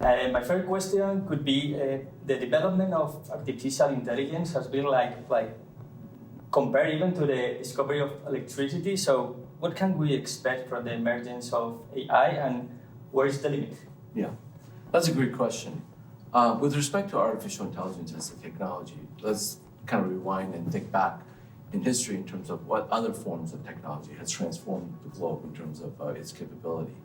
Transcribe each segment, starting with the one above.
My first question could be the development of artificial intelligence has been like compared even to the discovery of electricity. So what can we expect from the emergence of AI and where is the limit? Yeah, that's a great question. With respect to artificial intelligence as a technology, let's kind of rewind and think back in history in terms of what other forms of technology has transformed the globe in terms of its capability.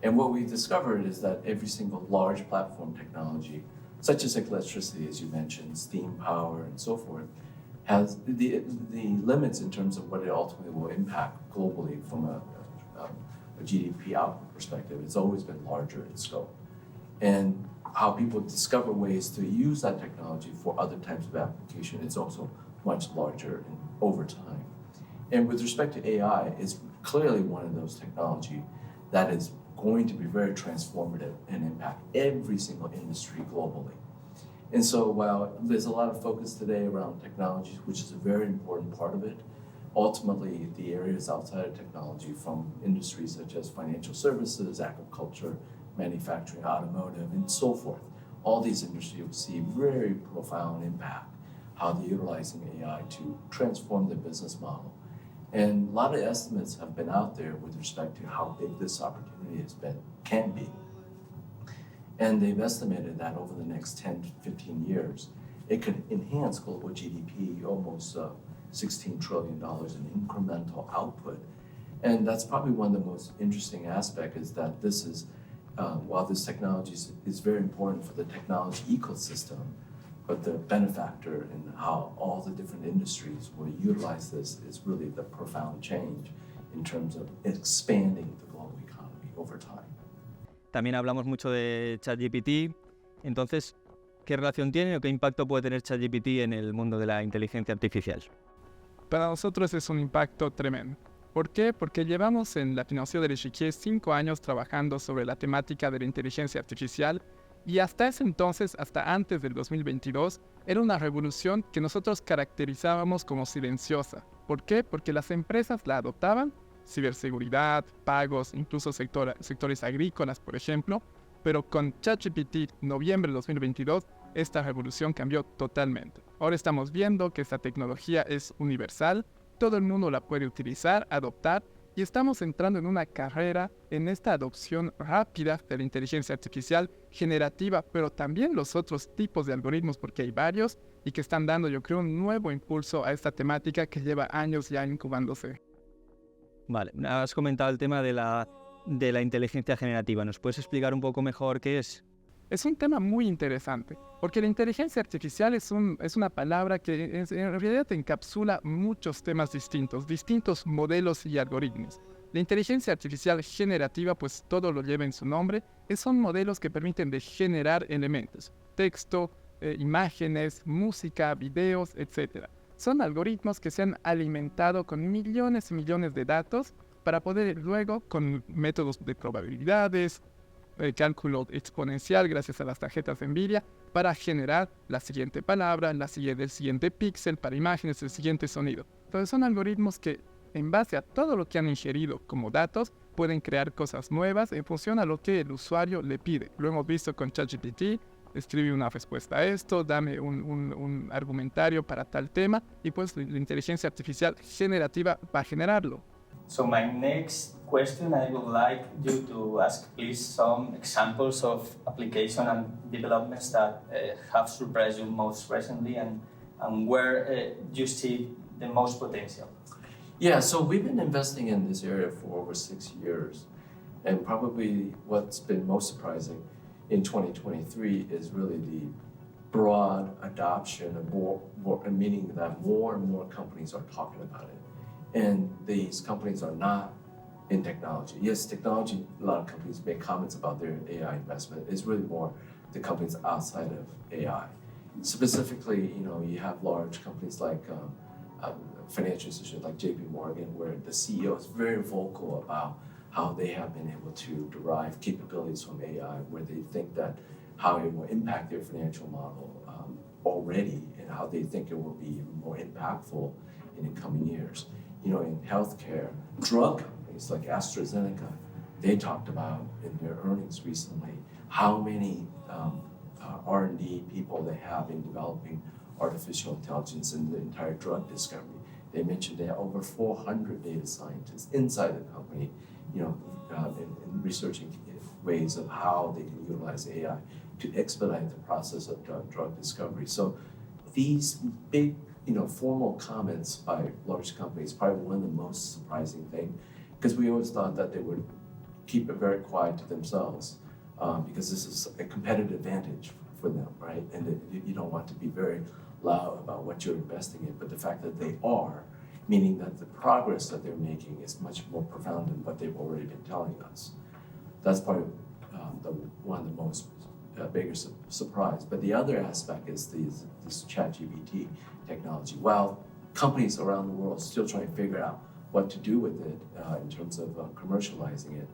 And what we discovered is that every single large platform technology, such as electricity, as you mentioned, steam power, and so forth, has the limits in terms of what it ultimately will impact globally from a GDP output perspective. It's always been larger in scope. And how people discover ways to use that technology for other types of application is also much larger over time. And with respect to AI, it's clearly one of those technology that is going to be very transformative and impact every single industry globally. And so while there's a lot of focus today around technology, which is a very important part of it, ultimately the areas outside of technology from industries such as financial services, agriculture, manufacturing, automotive, and so forth, all these industries will see very profound impact, how they're utilizing AI to transform their business model. And a lot of estimates have been out there with respect to how big this opportunity can be. And they've estimated that over the next 10 to 15 years, it could enhance global GDP almost $16 trillion in incremental output. And that's probably one of the most interesting aspects is that this is, while this technology is very important for the technology ecosystem, but the benefactor and how all the different industries will utilize this is really the profound change in terms of expanding the global economy over time. También hablamos mucho de ChatGPT. Entonces, ¿qué relación tiene o qué impacto puede tener ChatGPT en el mundo de la inteligencia artificial? Para nosotros es un impacto tremendo. ¿Por qué? Porque llevamos en la Financiera de l'Échiquier 5 años trabajando sobre la temática de la inteligencia artificial y hasta ese entonces, hasta antes del 2022, era una revolución que nosotros caracterizábamos como silenciosa. ¿Por qué? Porque las empresas la adoptaban, ciberseguridad, pagos, incluso sectores agrícolas, por ejemplo, pero con ChatGPT, noviembre de 2022, esta revolución cambió totalmente. Ahora estamos viendo que esta tecnología es universal, todo el mundo la puede utilizar, adoptar, y estamos entrando en una carrera en esta adopción rápida de la inteligencia artificial generativa, pero también los otros tipos de algoritmos, porque hay varios, y que están dando, yo creo, un nuevo impulso a esta temática que lleva años ya incubándose. Vale, has comentado el tema de la inteligencia generativa. ¿Nos puedes explicar un poco mejor qué es? Es un tema muy interesante, porque la inteligencia artificial es una palabra que en realidad encapsula muchos temas distintos modelos y algoritmos. La inteligencia artificial generativa, pues todo lo lleva en su nombre, son modelos que permiten de generar elementos, texto, imágenes, música, videos, etc. Son algoritmos que se han alimentado con millones y millones de datos para poder luego, con métodos de probabilidades, cálculo exponencial gracias a las tarjetas de NVIDIA, para generar la siguiente palabra, el siguiente píxel, para imágenes, el siguiente sonido. Entonces son algoritmos que, en base a todo lo que han ingerido como datos, pueden crear cosas nuevas en función a lo que el usuario le pide. Lo hemos visto con ChatGPT, escribe una respuesta a esto, dame un argumentario para tal tema, y pues la inteligencia artificial generativa va a generarlo. So my next question, I would like you to ask please some examples of application and developments that have surprised you most recently and where you see the most potential. Yeah, so we've been investing in this area for over 6 years. And probably what's been most surprising in 2023 is really the broad adoption of more meaning that more and more companies are talking about it. And these companies are not in technology. Yes, technology, a lot of companies make comments about their AI investment. It's really more the companies outside of AI. Specifically, you have large companies like financial institutions like JP Morgan, where the CEO is very vocal about how they have been able to derive capabilities from AI, where they think that how it will impact their financial model already, and how they think it will be more impactful in the coming years. In healthcare, drug companies like AstraZeneca they talked about in their earnings recently how many R&D people they have in developing artificial intelligence in the entire drug discovery. They mentioned they have over 400 data scientists inside the company, in researching ways of how they can utilize AI to expedite the process of drug discovery. So these big, formal comments by large companies, probably one of the most surprising things, because we always thought that they would keep it very quiet to themselves, because this is a competitive advantage for them, right? And you don't want to be very loud about what you're investing in, but the fact that they are, meaning that the progress that they're making is much more profound than what they've already been telling us. That's probably one of the most biggest surprise. But the other aspect is this ChatGPT technology. While companies around the world still trying to figure out what to do with it in terms of commercializing it,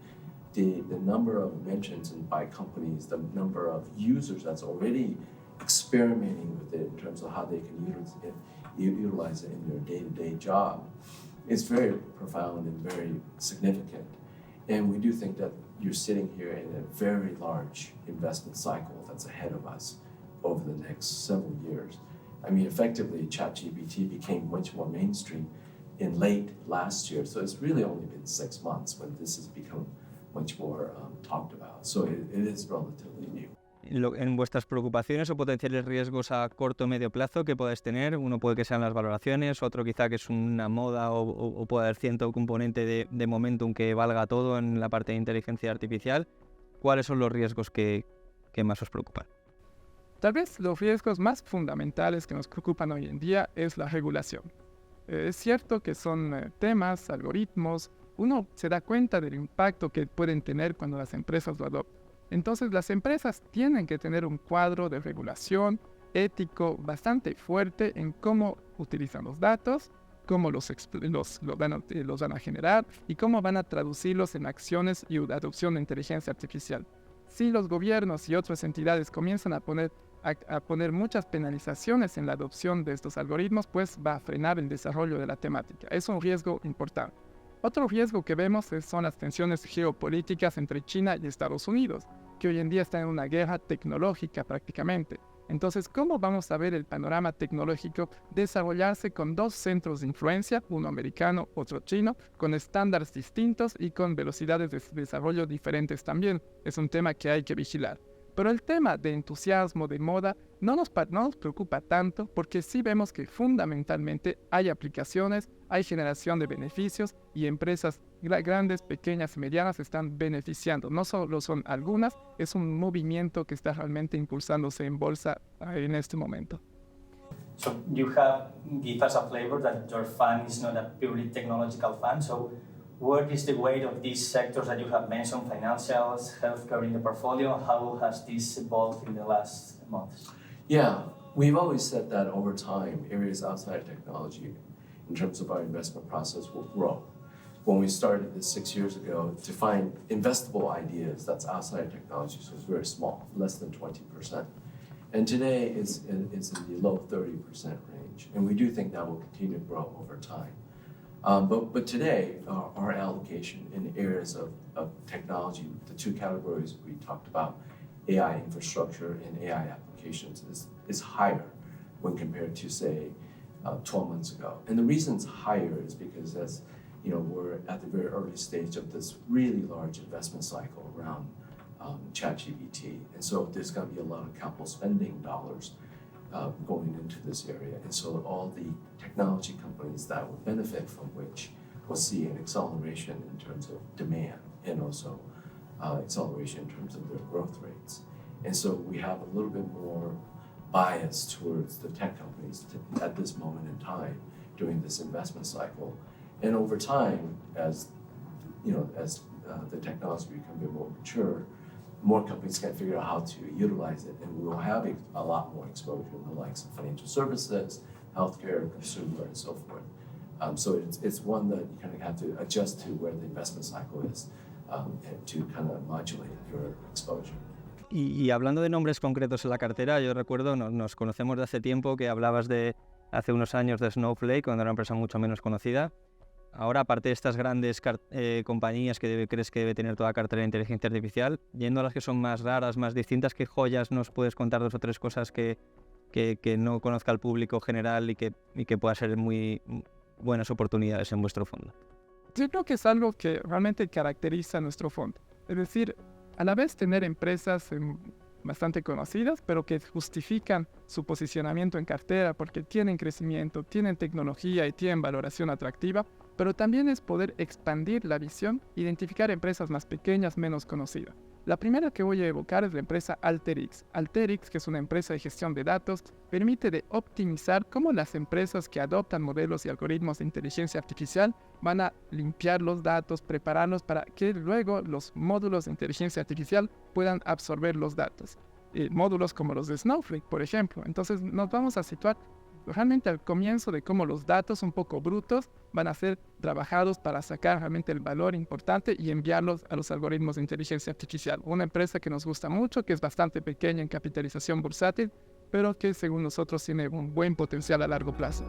the number of mentions by companies, the number of users that's already experimenting with it in terms of how they can utilize it in their day-to-day job is very profound and very significant. And we do think that you're sitting here in a very large investment cycle that's ahead of us over the next several years. I mean, effectively, ChatGPT became much more mainstream in late last year, so it's really only been 6 months when this has become much more talked about. So it is relatively new. En vuestras preocupaciones o potenciales riesgos a corto o medio plazo que podáis tener, uno puede que sean las valoraciones, otro quizá que es una moda o puede haber cierto componente de momentum que valga todo en la parte de inteligencia artificial. ¿Cuáles son los riesgos que más os preocupan? Tal vez los riesgos más fundamentales que nos preocupan hoy en día es la regulación. Es cierto que son temas, algoritmos, uno se da cuenta del impacto que pueden tener cuando las empresas lo adoptan. Entonces las empresas tienen que tener un cuadro de regulación ético bastante fuerte en cómo utilizan los datos, cómo los van a generar y cómo van a traducirlos en acciones y adopción de inteligencia artificial. Si los gobiernos y otras entidades comienzan a poner muchas penalizaciones en la adopción de estos algoritmos, pues va a frenar el desarrollo de la temática. Es un riesgo importante. Otro riesgo que vemos son las tensiones geopolíticas entre China y Estados Unidos, que hoy en día están en una guerra tecnológica prácticamente. Entonces, ¿cómo vamos a ver el panorama tecnológico desarrollarse con dos centros de influencia, uno americano, otro chino, con estándares distintos y con velocidades de desarrollo diferentes también? Es un tema que hay que vigilar. Pero el tema de entusiasmo, de moda, no nos preocupa tanto porque sí vemos que fundamentalmente hay aplicaciones, hay generación de beneficios y empresas grandes, pequeñas y medianas están beneficiando. No solo son algunas, es un movimiento que está realmente impulsándose en bolsa en este momento. So you have give us a flavor that your fund is not a purely technological fund. So what is the weight of these sectors that you have mentioned, financials, healthcare in the portfolio? How has this evolved in the last months? Yeah, we've always said that over time, areas outside of technology, in terms of our investment process, will grow. When we started this 6 years ago, to find investable ideas that's outside of technology was very small, less than 20%. And today it's in the low 30% range. And we do think that will continue to grow over time. But today, our allocation in areas of technology, the two categories we talked about, AI infrastructure and AI applications, is higher when compared to, say, 12 months ago. And the reason it's higher is because we're at the very early stage of this really large investment cycle around ChatGPT. And so there's going to be a lot of capital spending dollars going into this area. And so all the technology companies that will benefit from which will see an acceleration in terms of demand and also acceleration in terms of their growth rates. And so we have a little bit more bias towards the tech companies at this moment in time during this investment cycle. And over time, as the technology becomes a bit more mature, more companies can figure out how to utilize it, and we will have a lot more exposure in the likes of financial services, healthcare, consumer, and so forth. So it's one that you kind of have to adjust to where the investment cycle is to kind of modulate your exposure. Y hablando de nombres concretos en la cartera, yo recuerdo, nos conocemos de hace tiempo, que hablabas de hace unos años de Snowflake, cuando era una empresa mucho menos conocida. ahora, aparte de estas grandes compañías que crees que debe tener toda cartera de inteligencia artificial, yendo a las que son más raras, más distintas, ¿qué joyas nos puedes contar 2 o 3 cosas que no conozca el público general y que pueda ser muy buenas oportunidades en vuestro fondo? Yo creo que es algo que realmente caracteriza a nuestro fondo. Es decir, a la vez tener empresas bastante conocidas, pero que justifican su posicionamiento en cartera porque tienen crecimiento, tienen tecnología y tienen valoración atractiva, pero también es poder expandir la visión, identificar empresas más pequeñas, menos conocidas. La primera que voy a evocar es la empresa Alteryx. Alteryx, que es una empresa de gestión de datos, permite de optimizar cómo las empresas que adoptan modelos y algoritmos de inteligencia artificial van a limpiar los datos, prepararlos para que luego los módulos de inteligencia artificial puedan absorber los datos. Módulos como los de Snowflake, por ejemplo. Entonces nos vamos a situar realmente al comienzo de cómo los datos un poco brutos van a ser trabajados para sacar realmente el valor importante y enviarlos a los algoritmos de inteligencia artificial. Una empresa que nos gusta mucho, que es bastante pequeña en capitalización bursátil, pero que según nosotros tiene un buen potencial a largo plazo.